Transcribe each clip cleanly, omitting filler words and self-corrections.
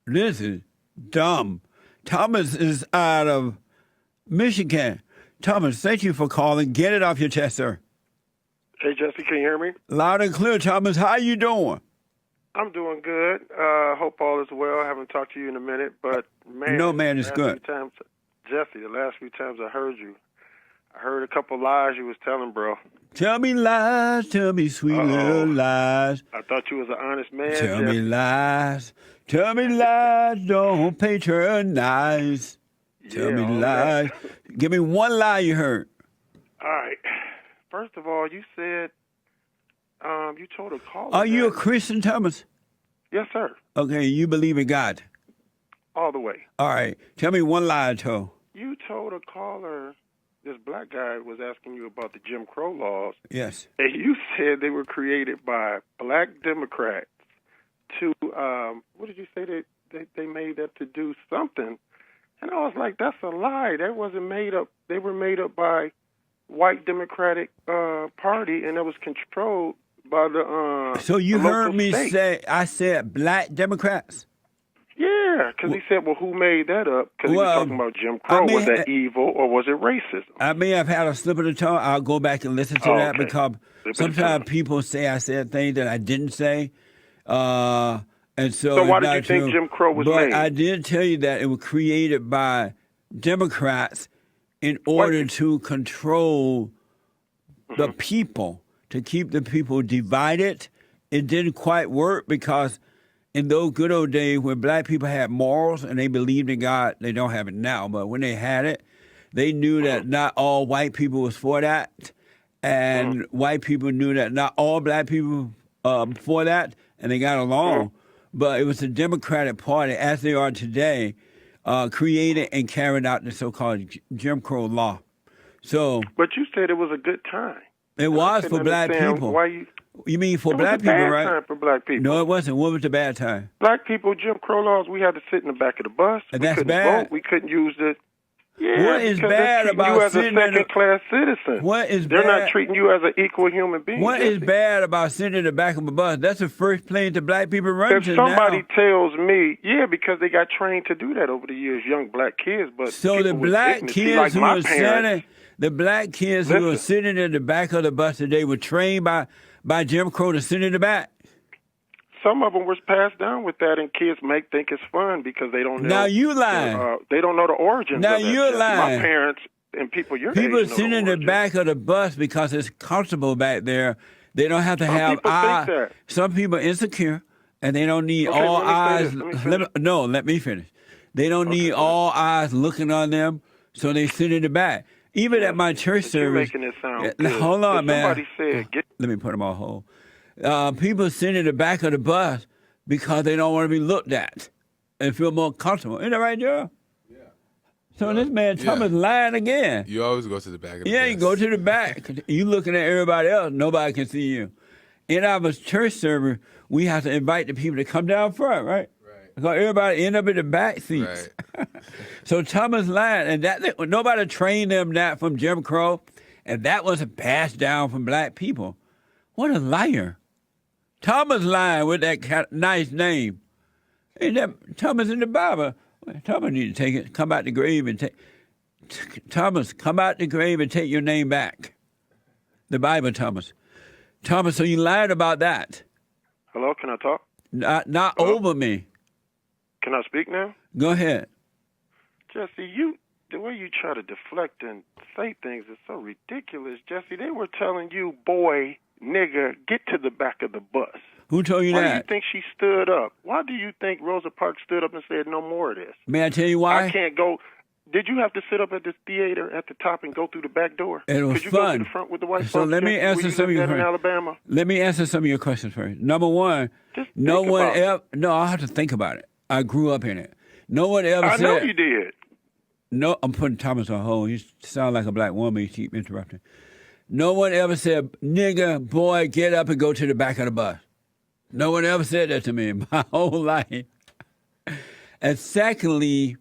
This is dumb. Thomas is out of Michigan. Thomas, thank you for calling. Get it off your chest, sir. Hey, Jesse, can you hear me? Loud and clear, Thomas. How you doing? I'm doing good. Hope all is well. I haven't talked to you in a minute, but man, No, man, it's good. Jesse, the last few times I heard you, I heard a couple lies you was telling, bro. Tell me lies, tell me sweet little lies. I thought you was an honest man, Tell Jesse. me lies, don't patronize. Tell me lies. Give me one lie you heard. All right. First of all, you said you told a caller. Are you a Christian, Thomas? Yes, sir. Okay, you believe in God. All the way. All right. Tell me one lie I told. You told a caller, this black guy was asking you about the Jim Crow laws. Yes. And you said they were created by black Democrats to, what did you say? They made up to do something. And I was like, that's a lie. That wasn't made up. They were made up by white Democratic Party, and it was controlled by the So you the heard local me state. say, I said black Democrats? Yeah, because he said, well, who made that up? Because he was talking about Jim Crow. Was that evil or was it racism? I may have had a slip of the tongue. I'll go back and listen to that because sometimes people say I said things that I didn't say. And so why did you think Jim Crow was made? But I did tell you that it was created by Democrats in order to control the people, to keep the people divided. It didn't quite work because in those good old days when black people had morals and they believed in God, they don't have it now, but when they had it, they knew that not all white people was for that, and white people knew that not all black people for that, and they got along. But it was the Democratic Party, as they are today, created and carried out the so-called Jim Crow law. So, but you said it was a good time. It was for black people. Why you mean for black people, right? It was a bad time for black people. No, it wasn't. What was the bad time? Black people, Jim Crow laws, we had to sit in the back of the bus. And we that's couldn't bad? vote. We couldn't use the... Yeah, what is bad about you as a sitting in second-class citizen? What is They're bad? not treating you as an equal human being. What is bad about sitting in the back of a bus? That's the first plane that black people run if to somebody now. tells me, yeah, because they got trained to do that over the years, young black kids. But So the black kids like who my were parents, sitting, the black kids who were sitting in the back of the bus today were trained by Jim Crow to sit in the back. Some of them was passed down with that, and kids think it's fun because they don't know. Now you lying. They don't know the origins. Now of that you're shit. lying. My parents and people your People age know sitting in the origins. back of the bus because it's comfortable back there. They don't have to Some have people eyes. think that. Some people are insecure, and they don't need Okay, all let me eyes. finish. Let me finish. They don't need all eyes looking on them, so they sit in the back. Even at my church service. You're making it sound good. Hold on, man. Somebody said, let me put them on hold. People sit in the back of the bus because they don't want to be looked at and feel more comfortable. Isn't that right, Joe? Yeah. So this man Thomas lying again. You always go to the back of the bus. Yeah, you go to the back. You looking at everybody else. Nobody can see you. In our church service, we have to invite the people to come down front, right? Right. Because everybody end up in the back seats. Right. So Thomas lying, and that nobody trained them that from Jim Crow, and that wasn't passed down from black people. What a liar. Thomas lying with that nice name. Ain't that Thomas in the Bible? Thomas need to take it. Come out the grave and take. Thomas, come out the grave and take your name back. The Bible, Thomas. Thomas, so you lied about that. hello, can I talk? Not over me. Can I speak now? Go ahead. Jesse, the way you try to deflect and say things is so ridiculous. Jesse, they were telling you, boy, nigga, get to the back of the bus. Who told you Why that? do you think she stood up? Why do you think Rosa Parks stood up and said no more of this? May I tell you why? I can't go. Did you have to sit up at the theater at the top and go through the back door? It was Could you fun. go to the front with the white So folks? let me Jesse? answer Were you some of lived your that in questions. Alabama? Let me answer some of your questions first. Number one, Just no think one about it. ever. No, I have to think about it. I grew up in it. No one ever I said. know you did. No, I'm putting Thomas on hold. You sound like a black woman. You keep interrupting. No one ever said, nigga, boy, get up and go to the back of the bus. No one ever said that to me in my whole life. And secondly,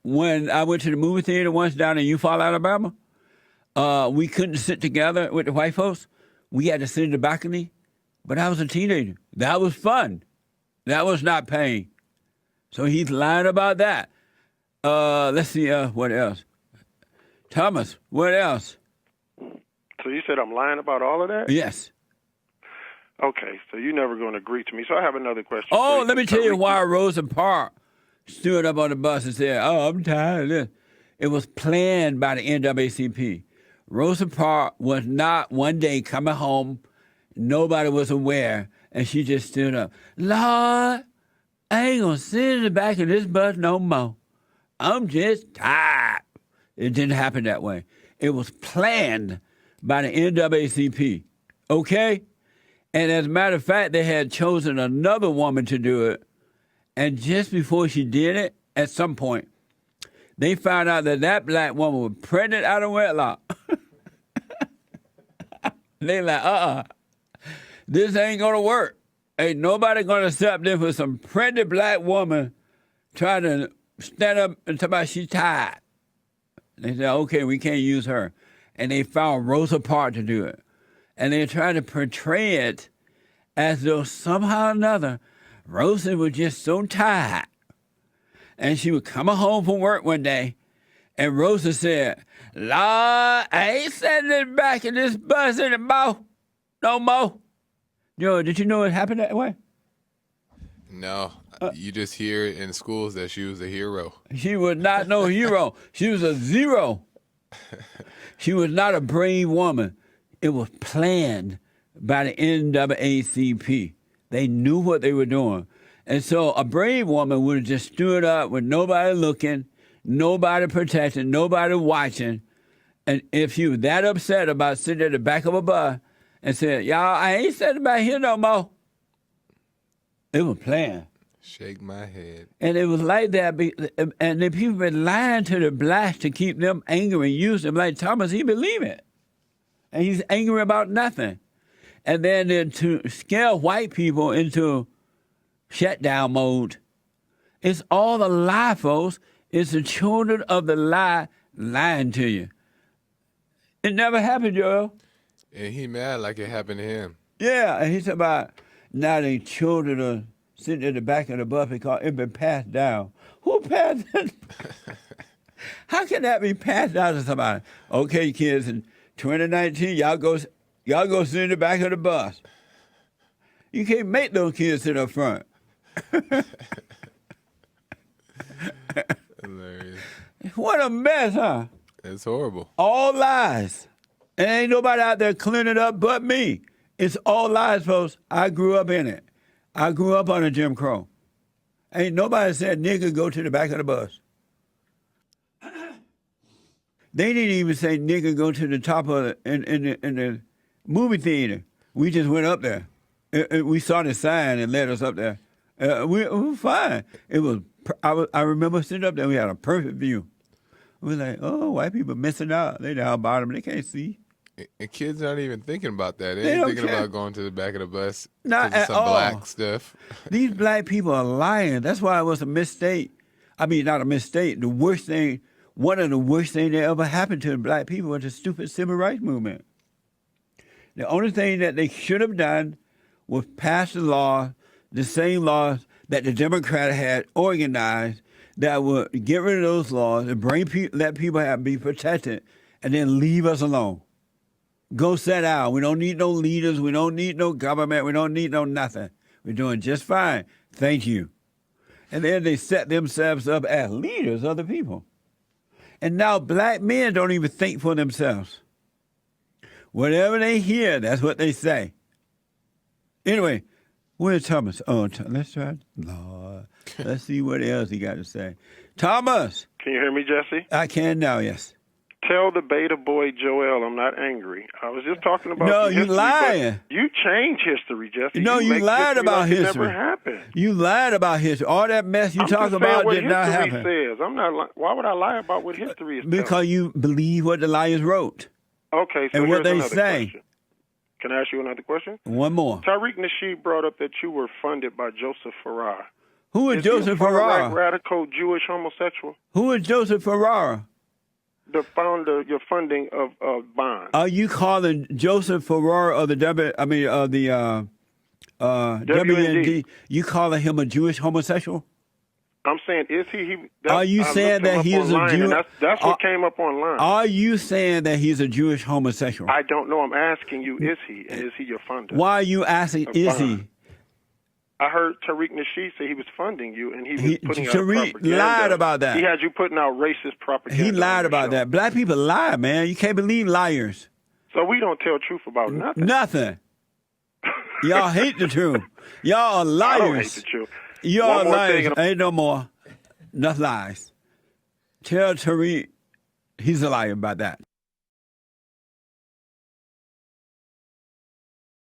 when I went to the movie theater once down in Eufaula, Alabama, we couldn't sit together with the white folks. We had to sit in the balcony. But I was a teenager. That was fun. That was not pain. So he's lying about that. Let's see, what else? Thomas, what else? So you said I'm lying about all of that? Yes. Okay, so you're never going to agree to me. So I have another question. Oh, let me tell you why Rosa Parks stood up on the bus and said, "Oh, I'm tired of this." It was planned by the NAACP. Rosa Parks was not one day coming home, nobody was aware, and she just stood up. "Lord, I ain't going to sit in the back of this bus no more. I'm just tired." It didn't happen that way. It was planned by the NAACP, okay? And as a matter of fact, they had chosen another woman to do it. And just before she did it, at some point, they found out that that black woman was pregnant out of wedlock. They like, this ain't going to work. Ain't nobody going to accept this for some pregnant black woman trying to stand up and talk about she's tired. They said, okay, we can't use her. And they found Rosa Parks to do it. And they're trying to portray it as though somehow or another Rosa was just so tired. And she was coming home from work one day, and Rosa said, "Lord, I ain't sitting in the back of this bus anymore. No more." Joe, did you know it happened that way? No, you just hear it in schools that she was a hero. She was not no hero. She was a zero. She was not a brave woman. It was planned by the NAACP. They knew what they were doing. And so a brave woman would have just stood up with nobody looking, nobody protecting, nobody watching. And if you were that upset about sitting at the back of a bus and said, "Y'all, I ain't sitting back here no more," it was planned. Shake my head. And it was like that. And the people been lying to the blacks to keep them angry and use them. Like Thomas, he believe it. And he's angry about nothing. And then to scare white people into shutdown mode. It's all the lie, folks. It's the children of the lie lying to you. It never happened, Joel. And he mad like it happened to him. Yeah, and he's about now the children are sitting at the back of the bus because it's been passed down. Who passed it? How can that be passed down to somebody? Okay, kids, in 2019, y'all go sit in the back of the bus. You can't make those kids sit up front. Hilarious. What a mess, huh? It's horrible. All lies. And ain't nobody out there cleaning it up but me. It's all lies, folks. I grew up in it. I grew up on a Jim Crow. Ain't nobody said, "Nigga, go to the back of the bus." They didn't even say, "Nigga, go to the top of in the movie theater." We just went up there. We saw the sign and led us up there. We were fine. It was. I remember sitting up there. We had a perfect view. We were like, "Oh, white people missing out. They down bottom. They can't see." And kids aren't even thinking about that. They They ain't don't thinking care. about going to the back of the bus. Not 'cause of at some all. black stuff. These black people are lying. That's why it was a mistake. I mean, not a mistake. The worst thing, one of the worst things that ever happened to the black people was the stupid civil rights movement. The only thing that they should have done was pass the law, the same laws that the Democrats had organized that would get rid of those laws and let people be protected and then leave us alone. Go sit down. We don't need no leaders. We don't need no government. We don't need no nothing. We're doing just fine. Thank you. And then they set themselves up as leaders of the people. And now black men don't even think for themselves. Whatever they hear, that's what they say. Anyway, where's Thomas? Oh, let's try. Lord, let's see what else he got to say. Thomas. Can you hear me, Jesse? I can now, yes. Tell the beta boy Joel I'm not angry. I was just talking about No, the you history, lying. but you change history, Jesse. No, you make lied about like it history. Never happened. You lied about history. All that mess you talk about did not happen. History says. I'm not. Why would I lie about what history is? Because you believe what the liars wrote. Okay, so and what here's they another say. question. Can I ask you another question? One more. Tariq Nasheed brought up that you were funded by Joseph Farrar. Who is Joseph he a far-right Farrar? radical Jewish homosexual? Who is Joseph Farrar? The founder, your funding of Bond. Are you calling Joseph Farrar of the WND? You calling him a Jewish homosexual? I'm saying, is he? Are you saying that he is a Jew? That's what came up online. Are you saying that he's a Jewish homosexual? I don't know. I'm asking you, is he? And is he your funder? Why are you asking, is he? I heard Tariq Nasheed say he was funding you, and he was putting out Tariq propaganda. lied about that. He had you putting out racist propaganda. He lied about that. Black people lie, man. You can't believe liars. So we don't tell truth about nothing. Nothing. Y'all hate the truth. Y'all are liars. I don't hate the truth. Y'all are liars. Ain't no more. Enough lies. Tell Tariq he's a liar about that.